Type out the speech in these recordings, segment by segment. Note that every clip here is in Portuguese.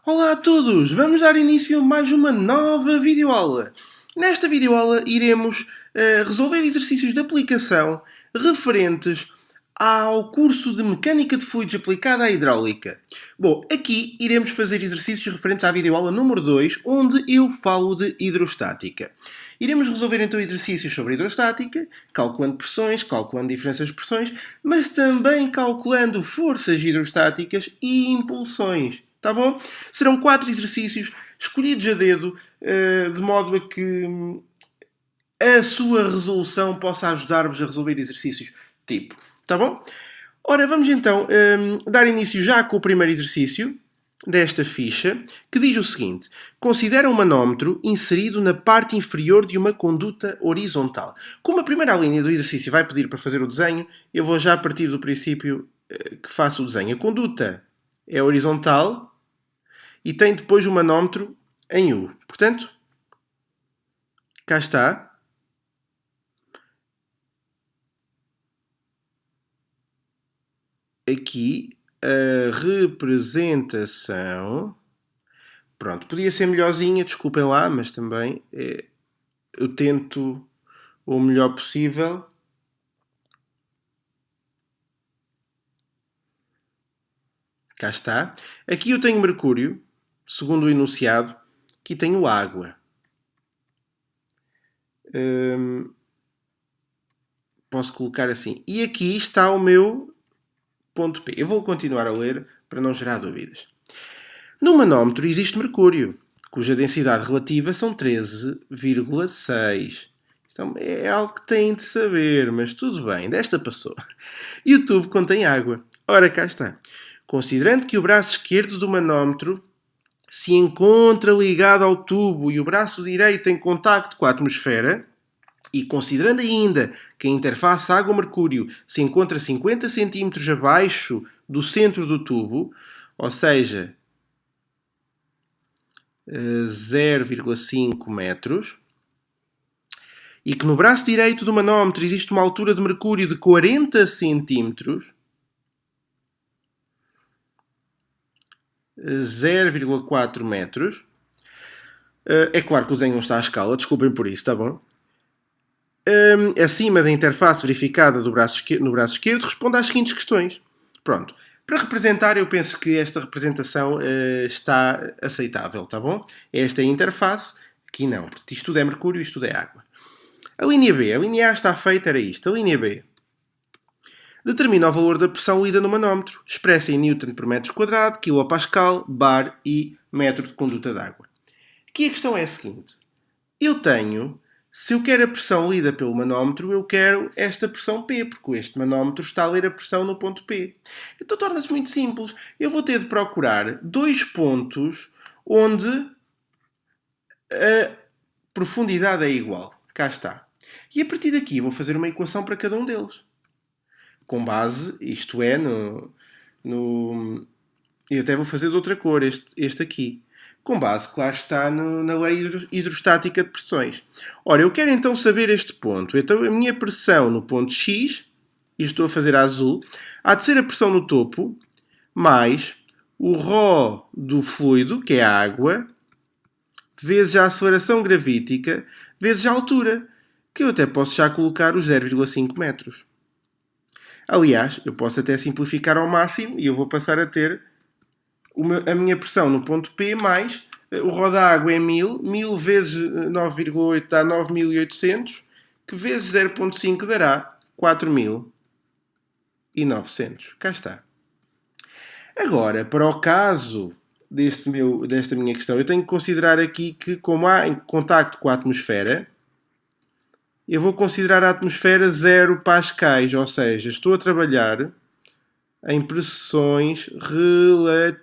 Olá a todos! Vamos dar início a mais uma nova videoaula. Nesta videoaula iremos resolver exercícios de aplicação referentes ao curso de Mecânica de Fluidos aplicada à Hidráulica. Bom, aqui iremos fazer exercícios referentes à videoaula número 2, onde eu falo de hidrostática. Iremos resolver então exercícios sobre hidrostática, calculando pressões, calculando diferenças de pressões, mas também calculando forças hidrostáticas e impulsões. Tá bom? Serão 4 exercícios escolhidos a dedo, de modo a que a sua resolução possa ajudar-vos a resolver exercícios tipo. Tá bom? Ora, vamos então dar início já com o primeiro exercício desta ficha, que diz o seguinte: considera um manómetro inserido na parte inferior de uma conduta horizontal. Como a primeira linha do exercício vai pedir para fazer o desenho, eu vou já partir do princípio que faço o desenho. A conduta é horizontal e tem depois o manómetro em U. Portanto, cá está. Aqui a representação. Pronto, podia ser melhorzinha, desculpem lá, mas também eu tento o melhor possível. Cá está. Aqui eu tenho mercúrio, segundo o enunciado. Aqui tenho água. Posso colocar assim. E aqui está o meu ponto P. Eu vou continuar a ler para não gerar dúvidas. No manómetro existe mercúrio, cuja densidade relativa são 13,6. Então é algo que têm de saber, mas tudo bem, desta passou. E o tubo contém água. Ora, cá está. Considerando que o braço esquerdo do manómetro se encontra ligado ao tubo e o braço direito em contacto com a atmosfera, e considerando ainda que a interface água-mercúrio se encontra 50 cm abaixo do centro do tubo, ou seja, 0,5 metros, e que no braço direito do manómetro existe uma altura de mercúrio de 40 cm, 0,4 metros. É claro que o desenho não está à escala, desculpem por isso, está bom? Acima da interface verificada no braço esquerdo, responde às seguintes questões. Pronto. Para representar, eu penso que esta representação está aceitável, tá bom? Esta é a interface, aqui não. Isto tudo é mercúrio, isto tudo é água. A linha B. A linha A está feita, era isto. A linha B determina o valor da pressão lida no manómetro, expressa em Newton por metro quadrado, kilopascal, bar e metro de conduta de água. Aqui a questão é a seguinte. Se eu quero a pressão lida pelo manómetro, eu quero esta pressão P, porque este manómetro está a ler a pressão no ponto P. Então torna-se muito simples. Eu vou ter de procurar dois pontos onde a profundidade é igual. Cá está. E a partir daqui vou fazer uma equação para cada um deles. Com base, isto é, eu até vou fazer de outra cor, este aqui. Com base, claro está, na lei hidrostática de pressões. Ora, eu quero então saber este ponto. Então, a minha pressão no ponto X, e estou a fazer a azul, há de ser a pressão no topo, mais o ρ do fluido, que é a água, vezes a aceleração gravítica, vezes a altura, que eu até posso já colocar os 0,5 metros. Aliás, eu posso até simplificar ao máximo e eu vou passar a ter a minha pressão no ponto P mais o ρ da água é 1000, 1000 vezes 9,8 dá 9800, que vezes 0,5 dará 4900. Cá está. Agora, para o caso desta minha questão, eu tenho que considerar aqui que, como há em contacto com a atmosfera, eu vou considerar a atmosfera 0 pascais, ou seja, estou a trabalhar em pressões relativas,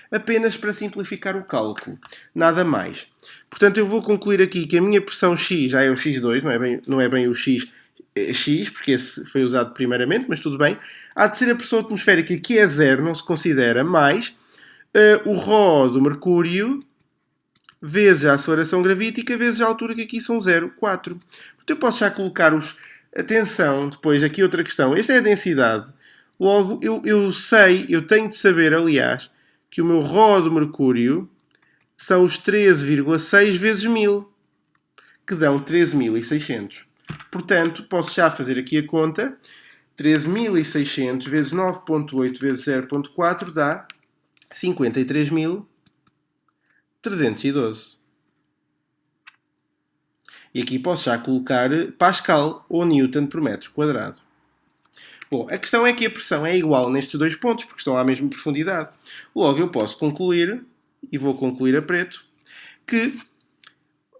apenas para simplificar o cálculo, nada mais. Portanto, eu vou concluir aqui que a minha pressão X já é o X2, não é bem o X, porque esse foi usado primeiramente, mas tudo bem. Há de ser a pressão atmosférica, que é 0, não se considera, mais o ρ do mercúrio, vezes a aceleração gravítica, vezes a altura, que aqui são 0,4. Portanto, eu posso já colocar os... Atenção, depois, aqui outra questão. Esta é a densidade. Logo, eu tenho de saber, aliás, que o meu Rho do mercúrio são os 13,6 vezes 1000, que dão 13.600. Portanto, posso já fazer aqui a conta. 13.600 vezes 9,8 vezes 0,4 dá 53.312. E aqui posso já colocar Pascal ou Newton por metro quadrado. Bom, a questão é que a pressão é igual nestes dois pontos, porque estão à mesma profundidade. Logo, eu posso concluir, e vou concluir a preto, que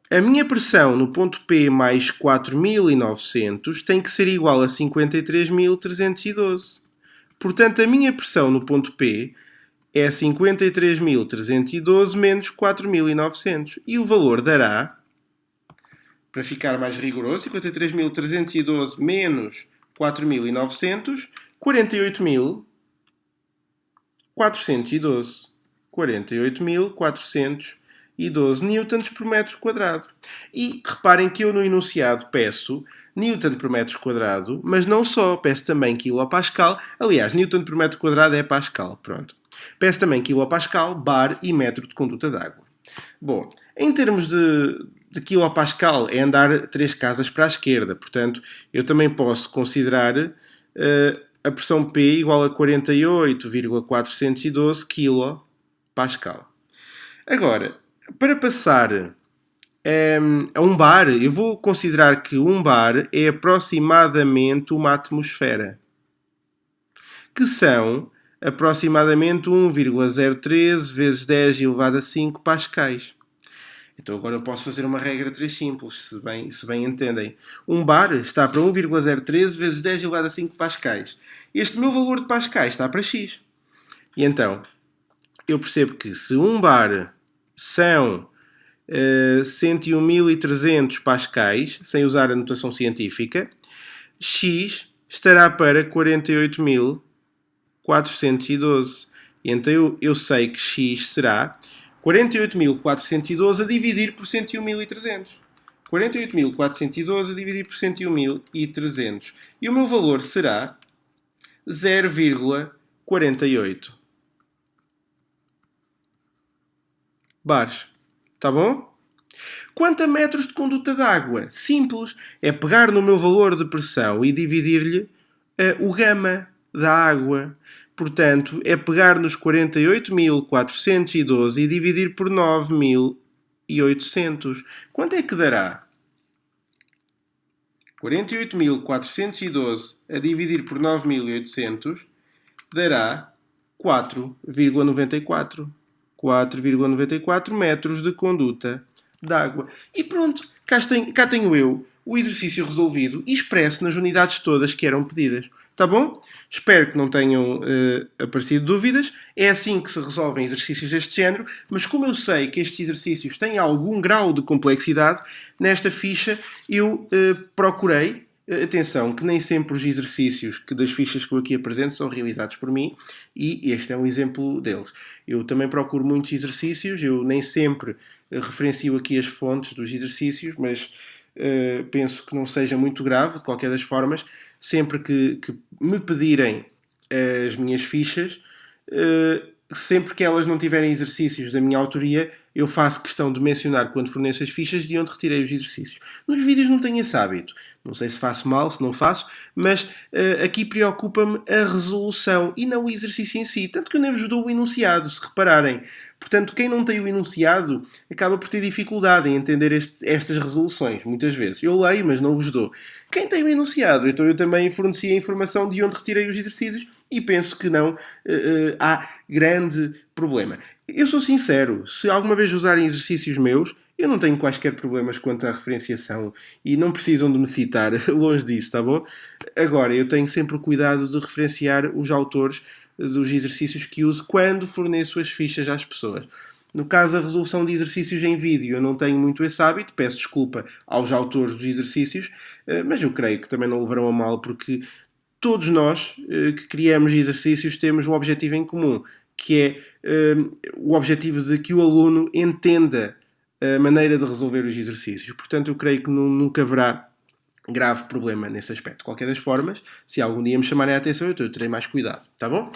a minha pressão no ponto P mais 4.900 tem que ser igual a 53.312. Portanto, a minha pressão no ponto P é 53.312 menos 4.900. E o valor dará, para ficar mais rigoroso, 53.312 menos 4.900, 48.412. 48.412 newtons por metro quadrado. E reparem que eu no enunciado peço newton por metro quadrado, mas não só, peço também quilopascal. Aliás, newton por metro quadrado é pascal, pronto. Peço também quilopascal, bar e metro de conduta de água. Bom, em termos de quilopascal é andar 3 casas para a esquerda, portanto, eu também posso considerar a pressão P igual a 48,412 kPa. Agora, para passar a um bar, eu vou considerar que um bar é aproximadamente uma atmosfera, que são aproximadamente 1,013 vezes 10 elevado a 5 pascais. Então agora eu posso fazer uma regra 3 simples, se bem entendem. Um bar está para 1,013 vezes 10 elevado a 5 pascais. Este meu valor de pascais está para x. E então, eu percebo que se um bar são 101.300 pascais, sem usar a notação científica, x estará para 48.412. E então eu sei que x será 48.412 a dividir por 101.300. 48.412 a dividir por 101.300. E o meu valor será 0,48 bares. Tá bom? Quanto a metros de conduta de água? Simples. É pegar no meu valor de pressão e dividir-lhe o gama da água. Portanto, é pegar nos 48.412 e dividir por 9.800. Quanto é que dará? 48.412 a dividir por 9.800 dará 4,94. 4,94 metros de conduta de água. E pronto, cá tenho eu o exercício resolvido e expresso nas unidades todas que eram pedidas. Tá bom? Espero que não tenham aparecido dúvidas. É assim que se resolvem exercícios deste género, mas como eu sei que estes exercícios têm algum grau de complexidade, nesta ficha eu procurei, atenção, que nem sempre os exercícios das fichas que eu aqui apresento são realizados por mim, e este é um exemplo deles. Eu também procuro muitos exercícios, eu nem sempre referencio aqui as fontes dos exercícios, mas penso que não seja muito grave, de qualquer das formas. Sempre que me pedirem as minhas fichas, sempre que elas não tiverem exercícios da minha autoria, eu faço questão de mencionar quando forneço as fichas de onde retirei os exercícios. Nos vídeos não tenho esse hábito. Não sei se faço mal, se não faço, mas aqui preocupa-me a resolução e não o exercício em si. Tanto que eu nem vos dou o enunciado, se repararem. Portanto, quem não tem o enunciado acaba por ter dificuldade em entender estas resoluções, muitas vezes. Eu leio, mas não vos dou. Quem tem o enunciado, então eu também forneci a informação de onde retirei os exercícios e penso que não há grande problema. Eu sou sincero, se alguma vez usarem exercícios meus, eu não tenho quaisquer problemas quanto à referenciação e não precisam de me citar, longe disso, tá bom? Agora, eu tenho sempre o cuidado de referenciar os autores dos exercícios que uso quando forneço as fichas às pessoas. No caso da resolução de exercícios em vídeo, eu não tenho muito esse hábito, peço desculpa aos autores dos exercícios, mas eu creio que também não levarão a mal, porque todos nós que criamos exercícios temos um objetivo em comum, que é o objetivo de que o aluno entenda a maneira de resolver os exercícios. Portanto, eu creio que nunca haverá grave problema nesse aspecto. De qualquer das formas, se algum dia me chamarem a atenção, eu terei mais cuidado, tá bom?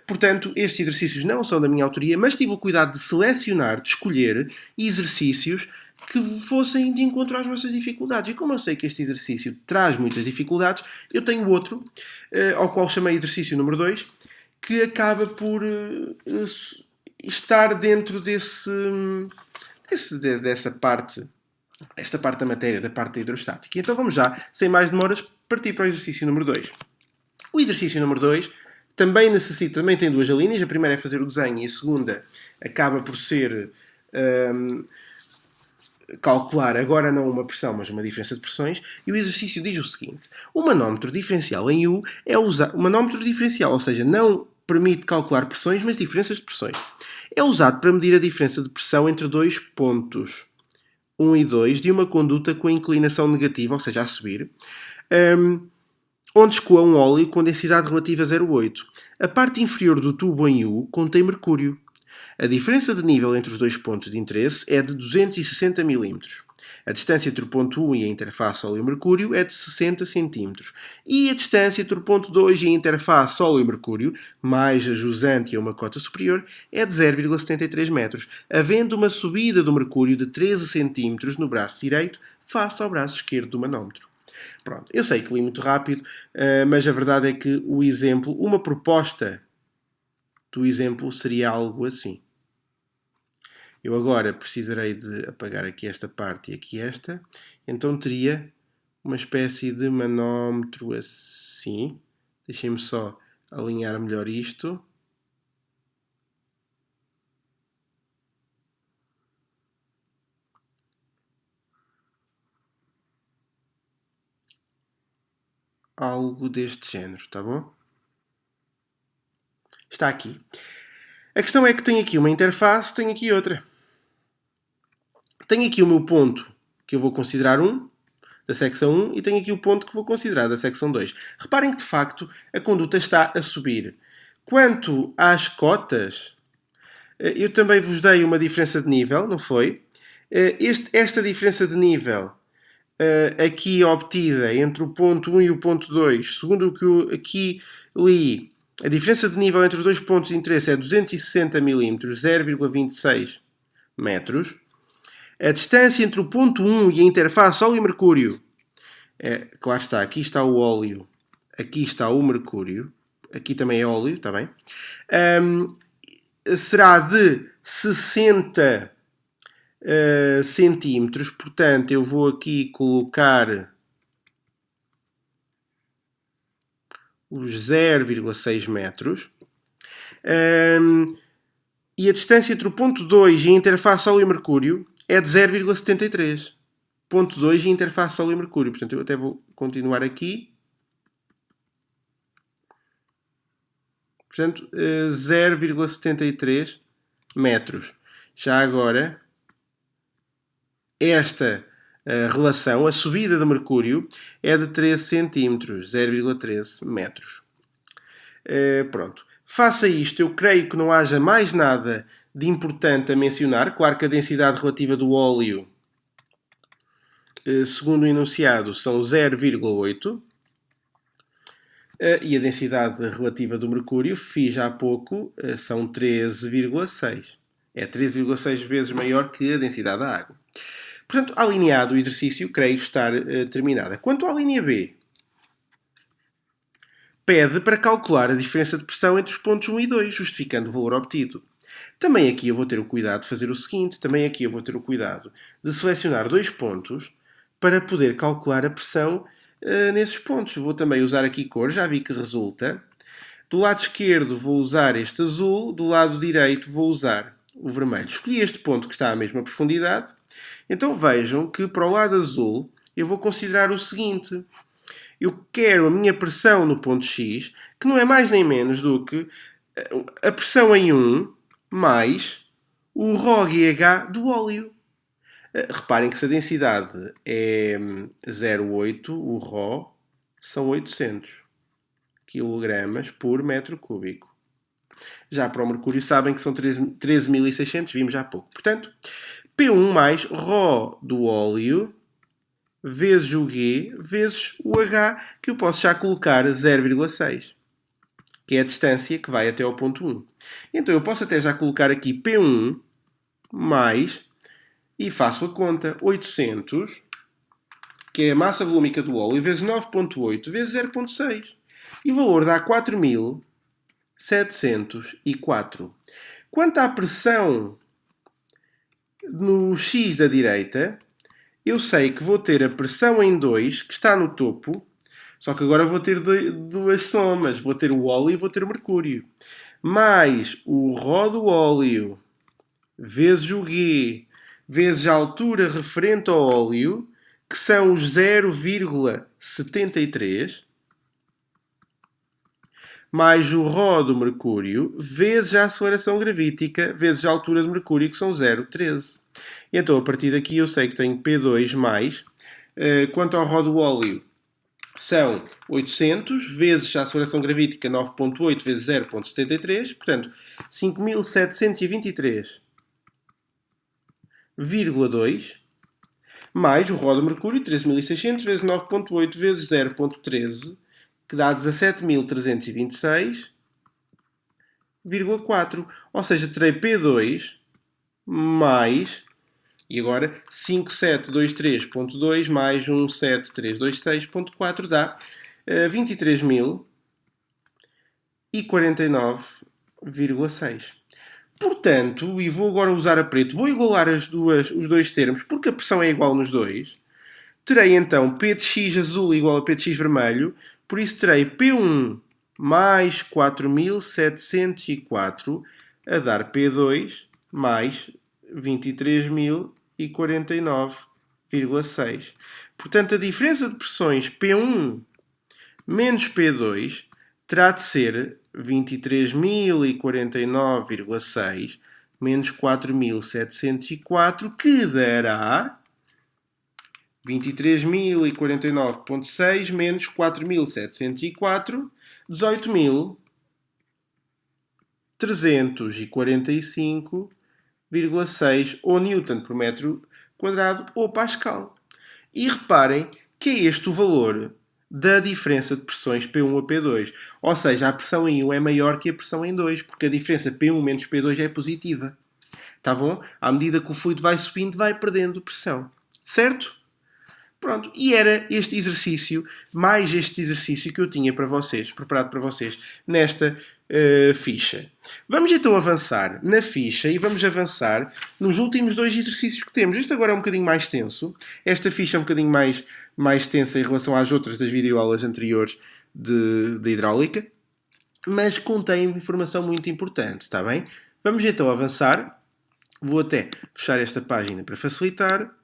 Portanto, estes exercícios não são da minha autoria, mas tive o cuidado de selecionar, de escolher exercícios que fossem de encontro às vossas dificuldades. E como eu sei que este exercício traz muitas dificuldades, eu tenho outro, ao qual chamei exercício número 2, que acaba por estar dentro dessa parte, esta parte da matéria, da parte da hidrostática. Então vamos já, sem mais demoras, partir para o exercício número 2. O exercício número 2 também tem duas alíneas. A primeira é fazer o desenho e a segunda acaba por ser calcular agora não uma pressão, mas uma diferença de pressões. E o exercício diz o seguinte: o manómetro diferencial em U é usado. O manómetro diferencial, ou seja, não permite calcular pressões, mas diferenças de pressões. É usado para medir a diferença de pressão entre dois pontos 1 e 2 de uma conduta com a inclinação negativa, ou seja, a subir, onde escoa um óleo com densidade relativa a 0,8. A parte inferior do tubo em U contém mercúrio. A diferença de nível entre os dois pontos de interesse é de 260 mm. A distância entre o ponto 1 e a interface óleo-mercúrio é de 60 cm. E a distância entre o ponto 2 e a interface óleo-mercúrio, mais a jusante a uma cota superior, é de 0,73 metros, havendo uma subida do mercúrio de 13 cm no braço direito face ao braço esquerdo do manómetro. Pronto, eu sei que li muito rápido, mas a verdade é que uma proposta do exemplo seria algo assim. Eu agora precisarei de apagar aqui esta parte e aqui esta. Então teria uma espécie de manómetro assim. Deixem-me só alinhar melhor isto. Algo deste género, tá bom? Está aqui. A questão é que tenho aqui uma interface, tenho aqui outra. Tenho aqui o meu ponto que eu vou considerar 1, da secção 1, e tenho aqui o ponto que vou considerar da secção 2. Reparem que, de facto, a conduta está a subir. Quanto às cotas, eu também vos dei uma diferença de nível, não foi? Esta diferença de nível aqui obtida entre o ponto 1 e o ponto 2, segundo o que eu aqui li, a diferença de nível entre os dois pontos de interesse é 260 mm, 0,26 metros. A distância entre o ponto 1 e a interface óleo-mercúrio, claro está, aqui está o óleo, aqui está o mercúrio, aqui também é óleo, está bem? Será de 60 centímetros, portanto eu vou aqui colocar os 0,6 metros. E a distância entre o ponto 2 e a interface óleo-mercúrio é de 0,73. Ponto 2 e interface óleo-mercúrio. Portanto, eu até vou continuar aqui. Portanto, 0,73 metros. Já agora, esta relação, a subida de mercúrio, é de 13 centímetros, 0,13 metros. Pronto. Faça isto, eu creio que não haja mais nada de importante a mencionar. Claro que a densidade relativa do óleo, segundo o enunciado, são 0,8. E a densidade relativa do mercúrio, fiz há pouco, são 13,6. É 13,6 vezes maior que a densidade da água. Portanto, alineado o exercício, creio estar terminada. Quanto à linha B, pede para calcular a diferença de pressão entre os pontos 1 e 2, justificando o valor obtido. Também aqui eu vou ter o cuidado de fazer o seguinte, também aqui eu vou ter o cuidado de selecionar dois pontos para poder calcular a pressão nesses pontos. Vou também usar aqui cor, já vi que resulta. Do lado esquerdo vou usar este azul, do lado direito vou usar o vermelho. Escolhi este ponto que está à mesma profundidade. Então vejam que para o lado azul eu vou considerar o seguinte. Eu quero a minha pressão no ponto X, que não é mais nem menos do que a pressão em 1 mais o ρGH do óleo. Reparem que se a densidade é 0,8, o ρ são 800 kg por metro cúbico. Já para o mercúrio sabem que são 13.600, vimos já há pouco. Portanto, P1 mais ρ do óleo vezes o G vezes o H, que eu posso já colocar 0,6, que é a distância que vai até ao ponto 1. Então eu posso até já colocar aqui P1 mais, e faço a conta, 800, que é a massa volúmica do óleo, vezes 9,8 vezes 0,6. E o valor dá 4.704. Quanto à pressão no X da direita, eu sei que vou ter a pressão em 2, que está no topo, só que agora vou ter duas somas. Vou ter o óleo e vou ter o mercúrio. Mais o Rho do óleo, vezes o G, vezes a altura referente ao óleo, que são os 0,73, mais o Rho do mercúrio, vezes a aceleração gravítica, vezes a altura do mercúrio, que são 0,13. Então, a partir daqui, eu sei que tenho P2 mais. Quanto ao Rho do óleo, são 800 vezes a aceleração gravítica 9,8 vezes 0,73, portanto 5.723,2, mais o Rho do mercúrio 13.600 vezes 9,8 vezes 0,13, que dá 17.326,4. Ou seja, terei P2 mais, e agora 5723.2 mais 17326.4 dá 23.049,6. Portanto, e vou agora usar a preto, vou igualar os dois termos, porque a pressão é igual nos dois. Terei então P de X azul igual a P de X vermelho, por isso terei P1 mais 4.704 a dar P2 mais 23.049,6. Portanto, a diferença de pressões P1 menos P2 terá de ser 23.049,6 menos 4.704, que dará 23.049,6 menos 4.704, 18.345,6 ou Newton por metro quadrado ou Pascal. E reparem que é este o valor da diferença de pressões P1 a P2. Ou seja, a pressão em 1 é maior que a pressão em 2, porque a diferença P1 menos P2 é positiva. Tá bom? À medida que o fluido vai subindo, vai perdendo pressão. Certo? Pronto, e era este exercício, mais este exercício que eu tinha para vocês, preparado para vocês, nesta ficha. Vamos então avançar na ficha e vamos avançar nos últimos dois exercícios que temos. Este agora é um bocadinho mais tenso. Esta ficha é um bocadinho mais tensa em relação às outras das videoaulas anteriores de hidráulica, mas contém informação muito importante, está bem? Vamos então avançar. Vou até fechar esta página para facilitar.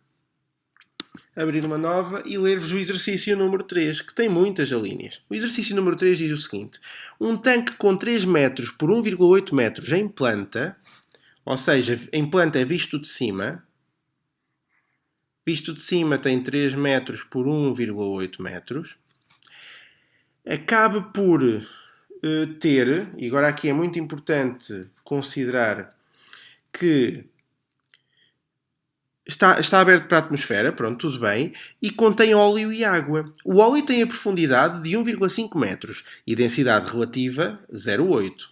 Abrir uma nova e ler-vos o exercício número 3, que tem muitas alíneas. O exercício número 3 diz o seguinte: um tanque com 3 metros por 1,8 metros em planta, ou seja, em planta é visto de cima tem 3 metros por 1,8 metros, acaba por ter, e agora aqui é muito importante considerar que está aberto para a atmosfera, pronto, tudo bem, e contém óleo e água. O óleo tem a profundidade de 1,5 metros e densidade relativa 0,8.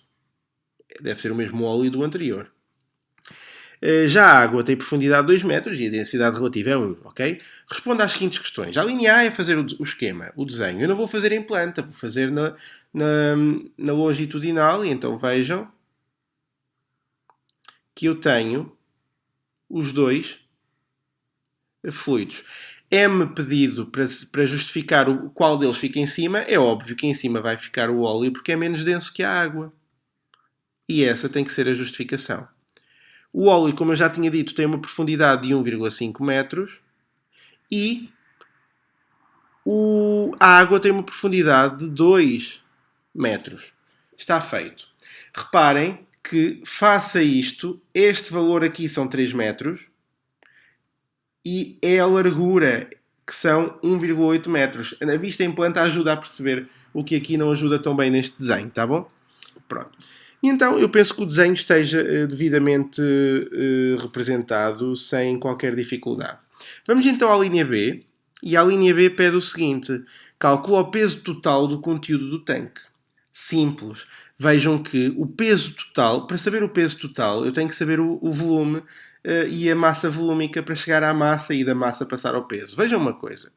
Deve ser o mesmo óleo do anterior. Já a água tem profundidade de 2 metros e a densidade relativa é 1, ok? Responda às seguintes questões. A linha A é fazer o esquema, o desenho. Eu não vou fazer em planta, vou fazer na longitudinal, e então vejam que eu tenho os dois fluidos. É-me pedido para justificar qual deles fica em cima. É óbvio que em cima vai ficar o óleo porque é menos denso que a água. E essa tem que ser a justificação. O óleo, como eu já tinha dito, tem uma profundidade de 1,5 metros e a água tem uma profundidade de 2 metros. Está feito. Reparem que, face a isto, este valor aqui são 3 metros e é a largura, que são 1,8 metros. A vista em planta ajuda a perceber o que aqui não ajuda tão bem neste desenho, tá bom? Pronto. E então eu penso que o desenho esteja devidamente representado, sem qualquer dificuldade. Vamos então à linha B. E a linha B pede o seguinte: calcula o peso total do conteúdo do tanque. Simples. Vejam que o peso total, para saber o peso total, eu tenho que saber o volume e a massa volúmica para chegar à massa e da massa passar ao peso. Vejam uma coisa.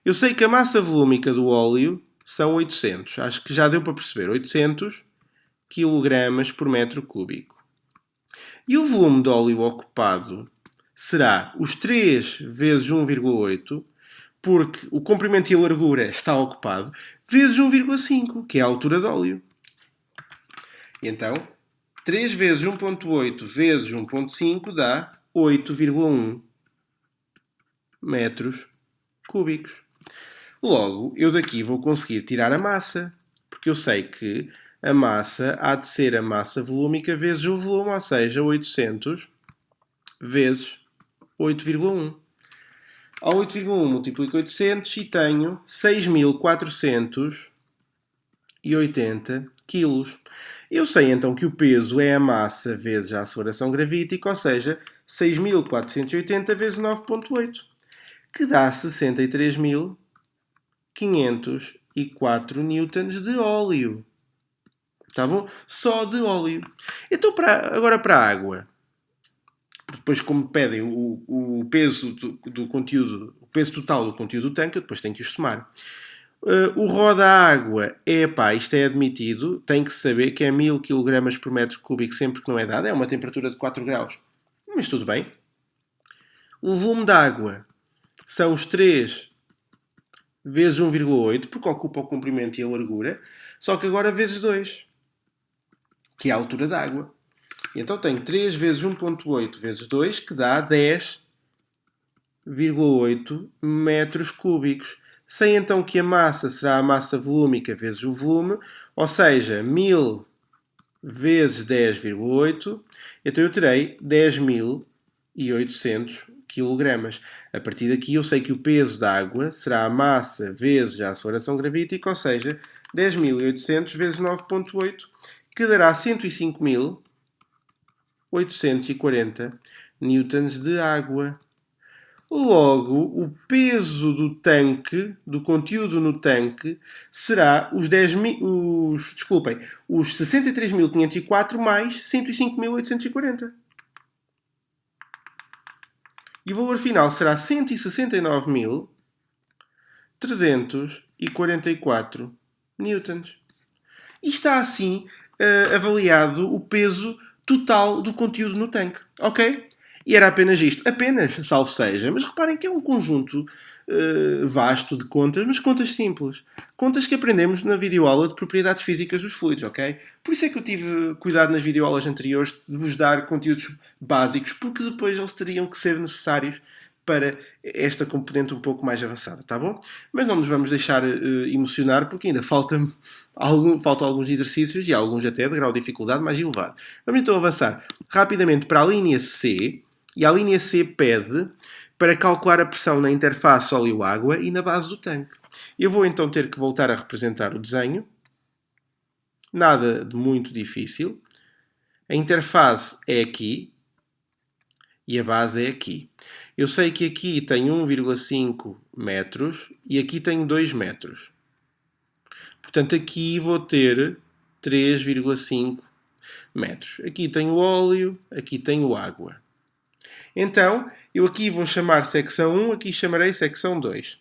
Eu sei que a massa volúmica do óleo são 800. Acho que já deu para perceber. 800 kg por metro cúbico. E o volume de óleo ocupado será os 3 vezes 1,8, porque o comprimento e a largura está ocupado, vezes 1,5, que é a altura de óleo. E então, 3 vezes 1,8 vezes 1,5 dá 8,1 metros cúbicos. Logo, eu daqui vou conseguir tirar a massa, porque eu sei que a massa há de ser a massa volúmica vezes o volume, ou seja, 800 vezes 8,1. Ao 8,1 multiplico 800 e tenho 6.480 kg. Eu sei então que o peso é a massa vezes a aceleração gravítica, ou seja, 6.480 vezes 9,8, que dá 63.504 newtons de óleo. Tá bom? Só de óleo. Então, agora para a água. Depois, como pedem o peso do conteúdo, o peso total do conteúdo do tanque, eu depois tenho que os somar. O roda-água isto é admitido, tem que saber que é 1000 kg por metro cúbico sempre que não é dado, é uma temperatura de 4 graus. Mas tudo bem. O volume da água são os 3 vezes 1,8, porque ocupa o comprimento e a largura, só que agora vezes 2, que é a altura da água. Então tenho 3 vezes 1,8 vezes 2, que dá 10,8 metros cúbicos. Sei então que a massa será a massa volúmica vezes o volume, ou seja, 1000 vezes 10,8, então eu terei 10.800 kg. A partir daqui eu sei que o peso da água será a massa vezes a aceleração gravítica, ou seja, 10.800 vezes 9,8, que dará 105.840 newtons de água. Logo, o peso do tanque, do conteúdo no tanque, será os 63.504 mais 105.840. E o valor final será 169.344 newtons. E está assim avaliado o peso total do conteúdo no tanque. Ok? E era apenas isto. Apenas, salvo seja. Mas reparem que é um conjunto vasto de contas, mas contas simples. Contas que aprendemos na videoaula de propriedades físicas dos fluidos, ok? Por isso é que eu tive cuidado nas videoaulas anteriores de vos dar conteúdos básicos, porque depois eles teriam que ser necessários para esta componente um pouco mais avançada, tá bom? Mas não nos vamos deixar emocionar, porque ainda faltam alguns exercícios e alguns até de grau de dificuldade mais elevado. Vamos então avançar rapidamente para a linha C, e a linha C pede para calcular a pressão na interface óleo-água e na base do tanque. Eu vou então ter que voltar a representar o desenho. Nada de muito difícil. A interface é aqui e a base é aqui. Eu sei que aqui tem 1,5 metros e aqui tem 2 metros. Portanto, aqui vou ter 3,5 metros. Aqui tenho óleo, aqui tenho água. Então, eu aqui vou chamar secção 1, aqui chamarei secção 2.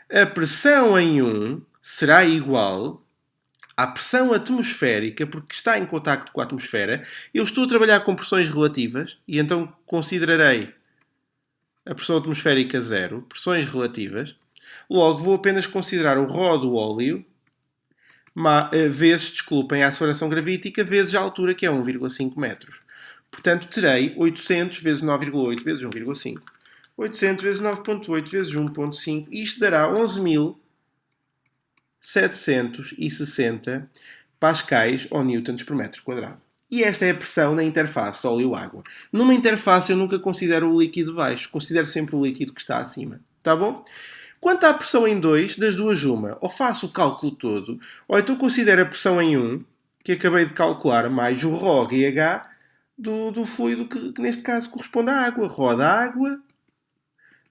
A pressão em 1 será igual à pressão atmosférica, porque está em contacto com a atmosfera. Eu estou a trabalhar com pressões relativas, e então considerarei a pressão atmosférica 0, pressões relativas. Logo, vou apenas considerar o ρ do óleo vezes, a aceleração gravítica, vezes a altura, que é 1,5 metros. Portanto, terei 800 vezes 9,8 vezes 1,5. 800 vezes 9,8 vezes 1,5. Isto dará 11.760 pascais ou newtons por metro quadrado. E esta é a pressão na interface óleo-água. Numa interface eu nunca considero o líquido baixo. Considero sempre o líquido que está acima. Tá bom? Quanto à pressão em 2, das duas uma. Ou faço o cálculo todo, ou então considero a pressão em 1, que acabei de calcular, mais o ρ/H do fluido que neste caso corresponde à água. Ρ da água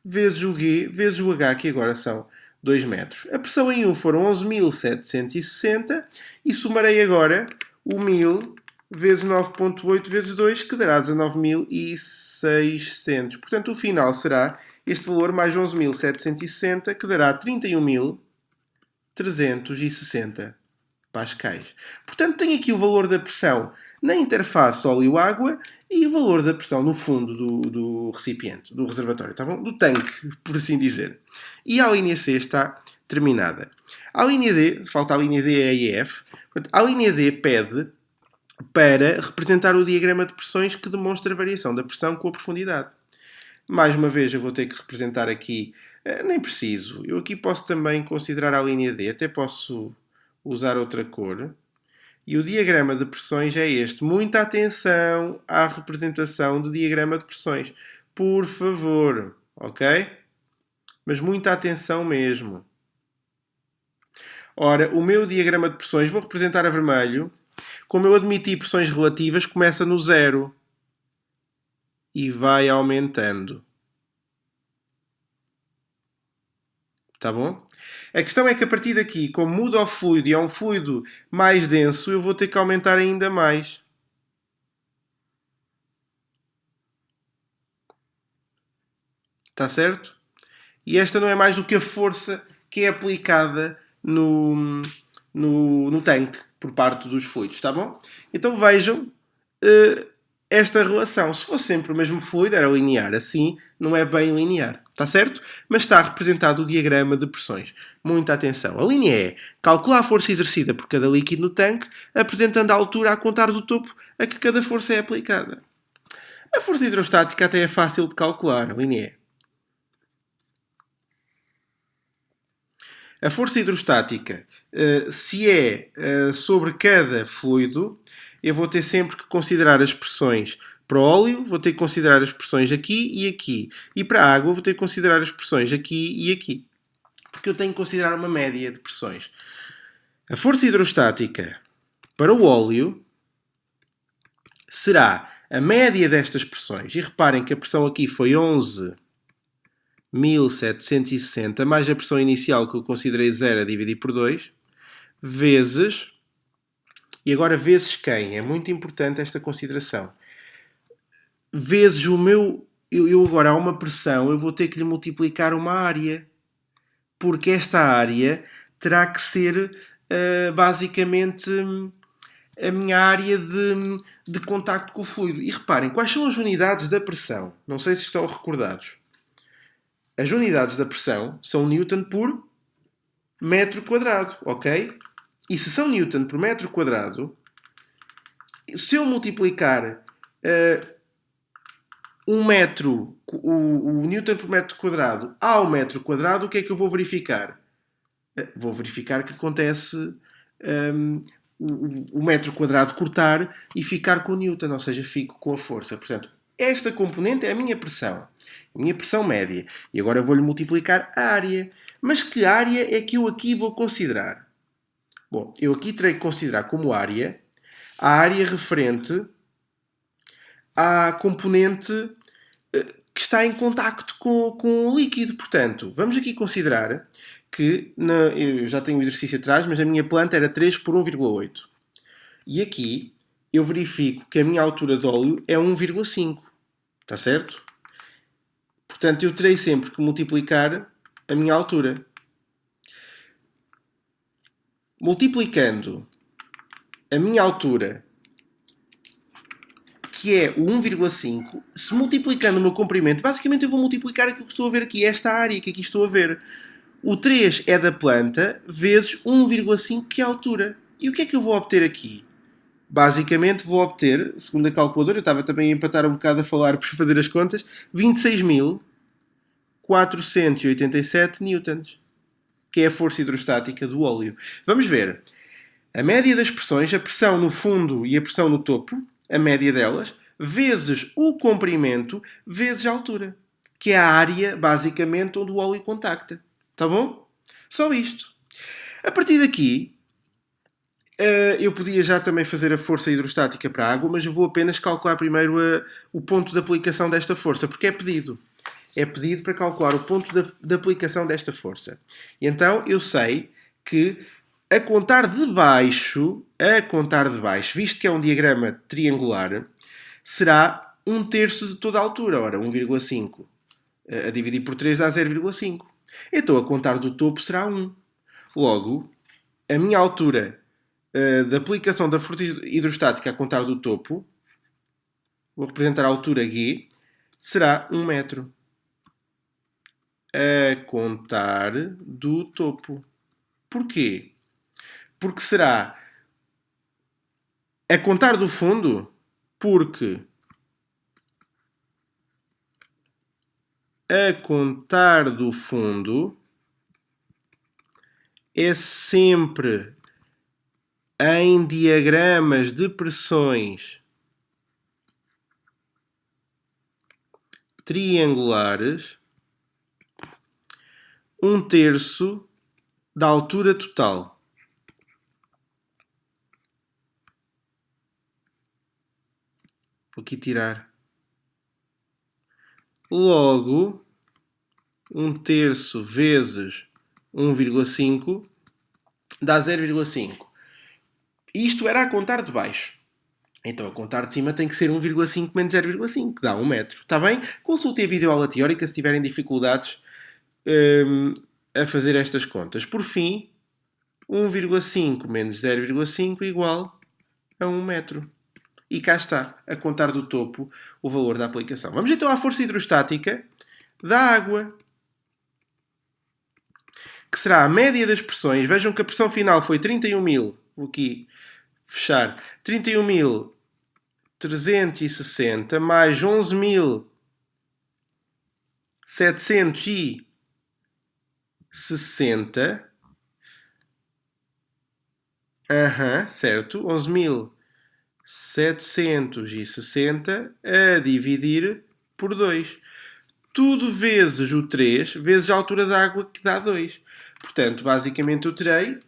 vezes o G, vezes o H, que agora são 2 metros. A pressão em 1 foram 11.760 e somarei agora o 1000 vezes 9.8 vezes 2, que dará 19.600. Portanto, o final será este valor mais 11.760, que dará 31.360 pascais. Portanto, tenho aqui o valor da pressão na interface óleo-água e o valor da pressão no fundo do recipiente, do reservatório, tá bom? Do tanque, por assim dizer. E a linha C está terminada. A linha D, falta a linha D, E e F. Portanto, a linha D pede para representar o diagrama de pressões que demonstra a variação da pressão com a profundidade. Mais uma vez eu vou ter que representar aqui, nem preciso, eu aqui posso também considerar a linha D, até posso usar outra cor. E o diagrama de pressões é este. Muita atenção à representação do diagrama de pressões. Por favor, ok? Mas muita atenção mesmo. Ora, o meu diagrama de pressões, vou representar a vermelho. Como eu admiti pressões relativas, começa no 0 e vai aumentando. Tá bom? A questão é que a partir daqui, como muda o fluido e é um fluido mais denso, eu vou ter que aumentar ainda mais. Está certo? E esta não é mais do que a força que é aplicada no tanque por parte dos fluidos, está bom? Então vejam esta relação. Se fosse sempre o mesmo fluido, era linear. Assim, não é bem linear. Está certo? Mas está representado o diagrama de pressões. Muita atenção. A linha é calcular a força exercida por cada líquido no tanque, apresentando a altura a contar do topo a que cada força é aplicada. A força hidrostática até é fácil de calcular. A linha é. A força hidrostática, se é sobre cada fluido, eu vou ter sempre que considerar as pressões. Para o óleo, vou ter que considerar as pressões aqui e aqui. E para a água, vou ter que considerar as pressões aqui e aqui. Porque eu tenho que considerar uma média de pressões. A força hidrostática para o óleo será a média destas pressões. E reparem que a pressão aqui foi 11.760, mais a pressão inicial que eu considerei 0 a dividir por 2, vezes... E agora vezes quem? É muito importante esta consideração. Vezes o meu... Eu agora há uma pressão, eu vou ter que lhe multiplicar uma área. Porque esta área terá que ser basicamente a minha área de contacto com o fluido. E reparem, quais são as unidades da pressão? Não sei se estão recordados. As unidades da pressão são Newton por metro quadrado, ok? E se são Newton por metro quadrado, se eu multiplicar o Newton por metro quadrado ao metro quadrado, o que é que eu vou verificar? Vou verificar que acontece o metro quadrado cortar e ficar com o Newton, ou seja, fico com a força. Portanto, esta componente é a minha pressão média. E agora eu vou-lhe multiplicar a área. Mas que área é que eu aqui vou considerar? Bom, eu aqui terei que considerar como área a área referente à componente que está em contacto com o líquido. Portanto, vamos aqui considerar que, eu já tenho o exercício atrás, mas a minha planta era 3 por 1,8. E aqui eu verifico que a minha altura de óleo é 1,5. Está certo? Portanto, eu terei sempre que multiplicar a minha altura. Multiplicando a minha altura, que é o 1,5, se multiplicando o meu comprimento, basicamente eu vou multiplicar aquilo que estou a ver aqui, esta área que aqui estou a ver. O 3 é da planta, vezes 1,5, que é a altura. E o que é que eu vou obter aqui? Basicamente vou obter, segundo a calculadora, eu estava também a empatar um bocado a falar para fazer as contas, 26.487 newtons, que é a força hidrostática do óleo. Vamos ver. A média das pressões, a pressão no fundo e a pressão no topo, a média delas, vezes o comprimento, vezes a altura, que é a área, basicamente, onde o óleo contacta. Tá bom? Só isto. A partir daqui, eu podia já também fazer a força hidrostática para a água, mas eu vou apenas calcular primeiro o ponto de aplicação desta força, porque é pedido. é pedido para calcular o ponto de aplicação desta força. E então eu sei que a contar de baixo, visto que é um diagrama triangular, será 1/3 de toda a altura. Ora, 1,5 a dividir por 3 dá 0,5. Então a contar do topo será 1. Logo, a minha altura de aplicação da força hidrostática a contar do topo, vou representar a altura G, será 1 metro. A contar do topo. Porquê? Porque será a contar do fundo, porque a contar do fundo é sempre em diagramas de pressões triangulares 1/3 da altura total. Vou aqui tirar. Logo, 1/3 vezes 1,5 dá 0,5. Isto era a contar de baixo. Então a contar de cima tem que ser 1,5 menos 0,5, que dá 1 metro. Está bem? Consultem a videoaula teórica se tiverem dificuldades a fazer estas contas. Por fim, 1,5 menos 0,5 igual a 1 metro. E cá está, a contar do topo, o valor da aplicação. Vamos então à força hidrostática da água, que será a média das pressões. Vejam que a pressão final foi 31.000. Vou aqui fechar. 31.360 mais 11.760. Certo. 11.760 a dividir por 2. Tudo vezes o 3, vezes a altura da água, que dá 2. Portanto, basicamente eu terei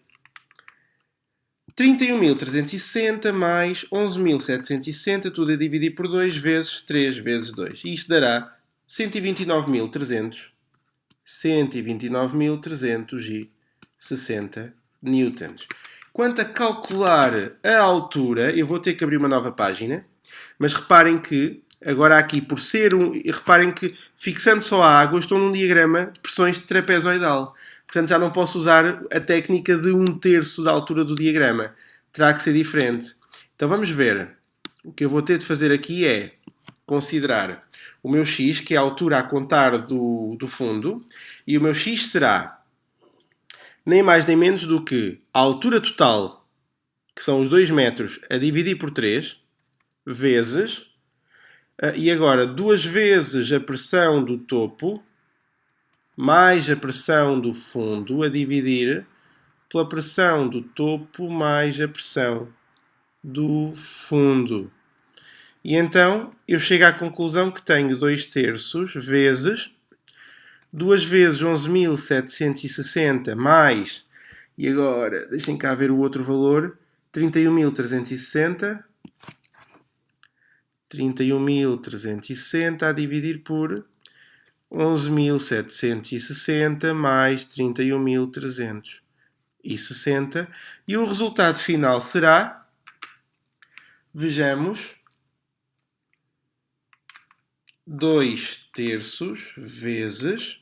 31.360 mais 11.760, tudo a dividir por 2, vezes 3 vezes 2. E isto dará 129.360 newtons. Quanto a calcular a altura, eu vou ter que abrir uma nova página, mas reparem que, agora aqui, reparem que, fixando só a água, estou num diagrama de pressões trapezoidal. Portanto, já não posso usar a técnica de 1/3 da altura do diagrama. Terá que ser diferente. Então, vamos ver. O que eu vou ter de fazer aqui é considerar o meu x, que é a altura a contar do fundo, e o meu x será nem mais nem menos do que a altura total, que são os 2 metros, a dividir por 3, vezes, e agora 2 vezes a pressão do topo, mais a pressão do fundo, a dividir pela pressão do topo mais a pressão do fundo. E então eu chego à conclusão que tenho 2/3 vezes 2 vezes 11.760 mais, e agora deixem cá ver o outro valor, 31.360. 31.360 a dividir por 11.760 mais 31.360. E o resultado final será, vejamos, 2/3 vezes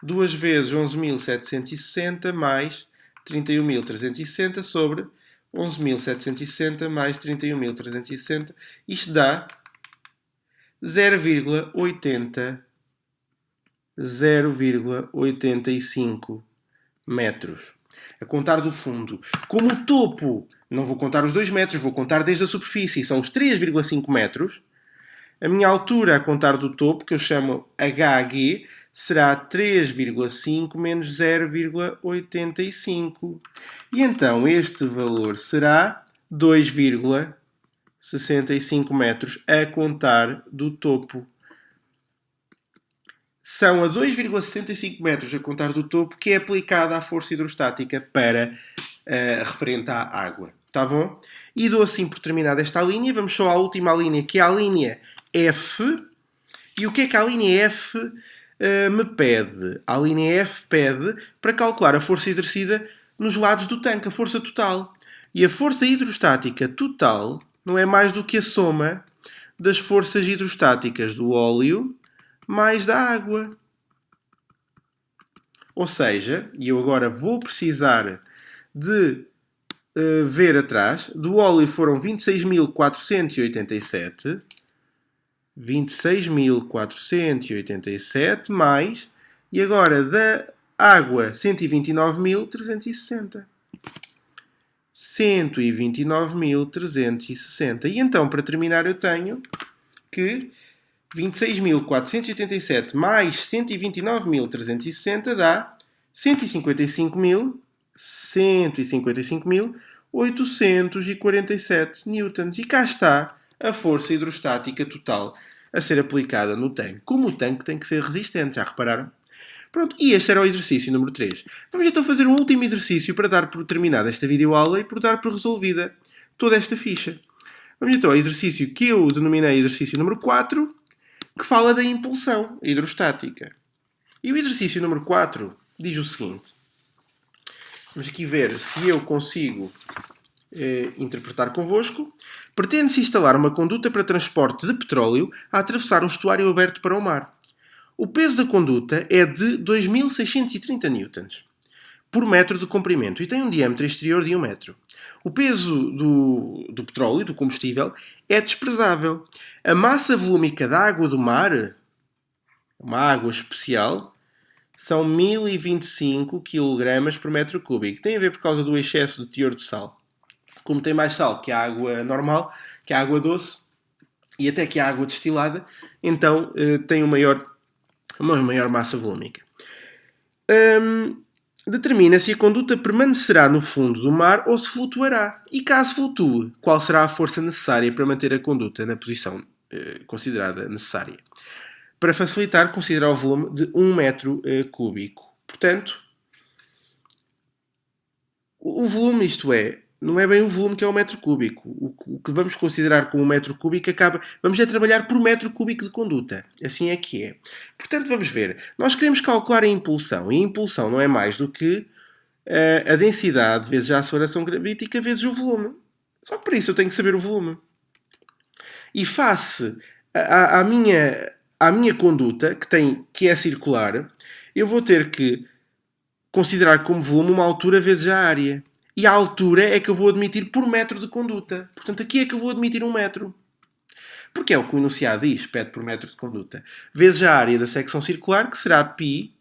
2 vezes 11.760 mais 31.360 sobre 11.760 mais 31.360. Isto dá 0,85 metros. A contar do fundo. Como o topo, não vou contar os 2 metros, vou contar desde a superfície, são os 3,5 metros. A minha altura a contar do topo, que eu chamo HG, será 3,5 menos 0,85. E então este valor será 2,65 metros a contar do topo. São a 2,65 metros a contar do topo que é aplicada a força hidrostática para referente à água. Tá bom? E dou assim por terminada esta linha. Vamos só à última linha, que é a linha F. E o que é que a linha F me pede? A linha F pede para calcular a força exercida nos lados do tanque, a força total. E a força hidrostática total não é mais do que a soma das forças hidrostáticas do óleo mais da água. Ou seja, e eu agora vou precisar de ver atrás, do óleo foram 26.487, 26.487 mais, e agora da água 129.360. 129.360. E então, para terminar, eu tenho que 26.487 mais 129.360 dá 155.847 newtons. E cá está a força hidrostática total a ser aplicada no tanque. Como o tanque tem que ser resistente, já repararam? Pronto, e este era o exercício número 3. Vamos então fazer um último exercício para dar por terminada esta videoaula e por dar por resolvida toda esta ficha. Vamos então ao exercício que eu denominei exercício número 4, que fala da impulsão hidrostática. E o exercício número 4 diz o seguinte. Vamos aqui ver se eu consigo interpretar convosco. Pretende-se instalar uma conduta para transporte de petróleo a atravessar um estuário aberto para o mar. O peso da conduta é de 2.630 newtons por metro de comprimento e tem um diâmetro exterior de 1 metro. O peso do petróleo, do combustível, é desprezável. A massa volúmica da água do mar, uma água especial, são 1025 kg por metro cúbico. Tem a ver por causa do excesso de teor de sal. Como tem mais sal que a água normal, que a água doce e até que a água destilada, então tem uma maior massa volúmica. Determina se a conduta permanecerá no fundo do mar ou se flutuará. E caso flutue, qual será a força necessária para manter a conduta na posição considerada necessária. Para facilitar, considerar o volume de 1 metro cúbico. Portanto, o volume, isto é, não é bem o volume que é o metro cúbico. O que vamos considerar como um metro cúbico vamos trabalhar por metro cúbico de conduta. Assim é que é. Portanto, vamos ver. Nós queremos calcular a impulsão. E a impulsão não é mais do que a densidade vezes a aceleração gravítica vezes o volume. Só que para isso eu tenho que saber o volume. E face à minha conduta, que é circular, eu vou ter que considerar como volume uma altura vezes a área. E a altura é que eu vou admitir por metro de conduta. Portanto, aqui é que eu vou admitir 1 metro. Porque é o que o enunciado diz, pede por metro de conduta. Vezes a área da secção circular, que será π,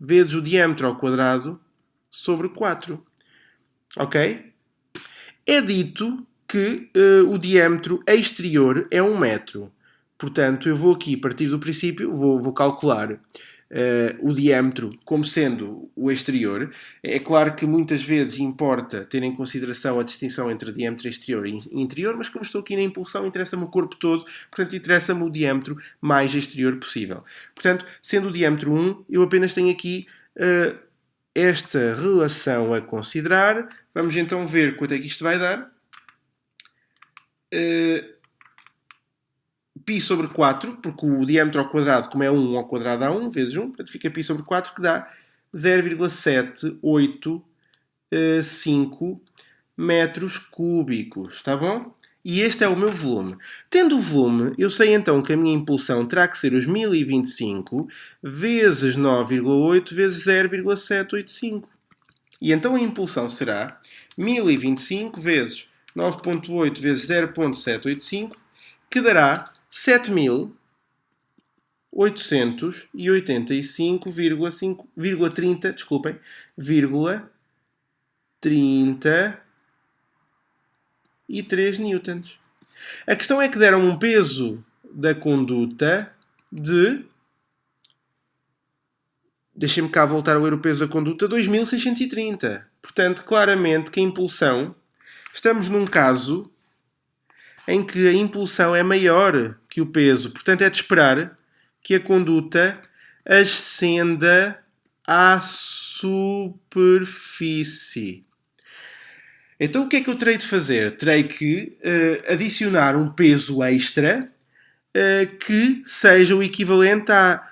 vezes o diâmetro ao quadrado, sobre 4. Ok? É dito que o diâmetro exterior é 1 metro. Portanto, eu vou aqui, a partir do princípio, vou calcular o diâmetro como sendo o exterior. É claro que muitas vezes importa ter em consideração a distinção entre diâmetro exterior e interior, mas como estou aqui na impulsão, interessa-me o corpo todo, portanto interessa-me o diâmetro mais exterior possível. Portanto, sendo o diâmetro 1, eu apenas tenho aqui esta relação a considerar. Vamos então ver quanto é que isto vai dar. π sobre 4, porque o diâmetro ao quadrado, como é 1 ao quadrado dá 1, vezes 1, portanto fica π sobre 4, que dá 0,785 metros cúbicos, está bom? E este é o meu volume. Tendo o volume, eu sei então que a minha impulsão terá que ser os 1025 vezes 9,8 vezes 0,785. E então a impulsão será 1025 vezes 9,8 vezes 0,785, que dará 7.885,30, desculpem, 33 newtons. A questão é que deram um peso da conduta de... Deixem-me cá voltar a ler o peso da conduta, 2.630. Portanto, claramente que a impulsão... Estamos num caso em que a impulsão é maior que o peso. Portanto, é de esperar que a conduta ascenda à superfície. Então, o que é que eu terei de fazer? Terei que adicionar um peso extra que seja o equivalente à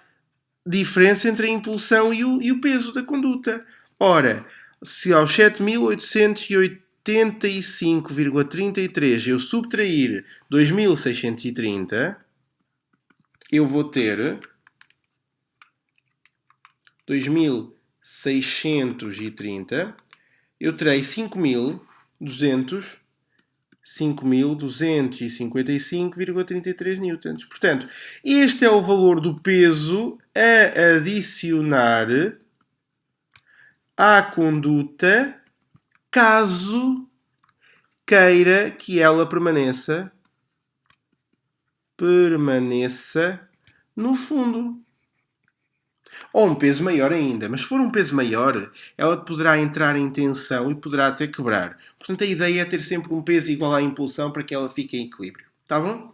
diferença entre a impulsão e o peso da conduta. Ora, se aos 7.885,33 eu subtrair 2.630, eu vou ter 2.630, eu terei 5.255,33 newtons. Portanto, este é o valor do peso a adicionar à conduta caso queira que ela permaneça no fundo. Ou um peso maior ainda. Mas se for um peso maior, ela poderá entrar em tensão e poderá até quebrar. Portanto, a ideia é ter sempre um peso igual à impulsão para que ela fique em equilíbrio. Tá bom?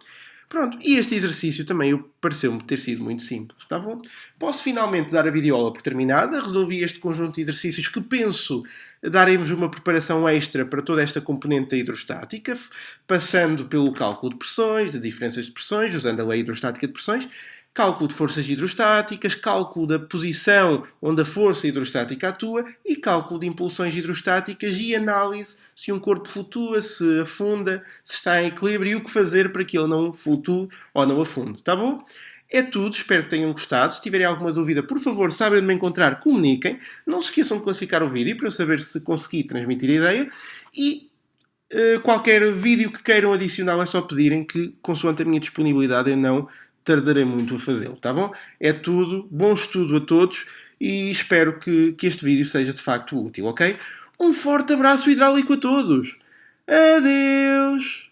Pronto, e este exercício também pareceu-me ter sido muito simples, tá bom? Posso finalmente dar a videoaula por terminada. Resolvi este conjunto de exercícios que penso daremos uma preparação extra para toda esta componente da hidrostática, passando pelo cálculo de pressões, de diferenças de pressões, usando a lei hidrostática de pressões, cálculo de forças hidrostáticas, cálculo da posição onde a força hidrostática atua e cálculo de impulsões hidrostáticas e análise se um corpo flutua, se afunda, se está em equilíbrio e o que fazer para que ele não flutue ou não afunde. Tá bom? É tudo, espero que tenham gostado. Se tiverem alguma dúvida, por favor, sabem onde me encontrar, comuniquem. Não se esqueçam de classificar o vídeo para eu saber se consegui transmitir a ideia. E qualquer vídeo que queiram adicional é só pedirem que, consoante a minha disponibilidade, eu não tardarei muito a fazê-lo, tá bom? É tudo, bom estudo a todos e espero que este vídeo seja de facto útil, ok? Um forte abraço hidráulico a todos! Adeus!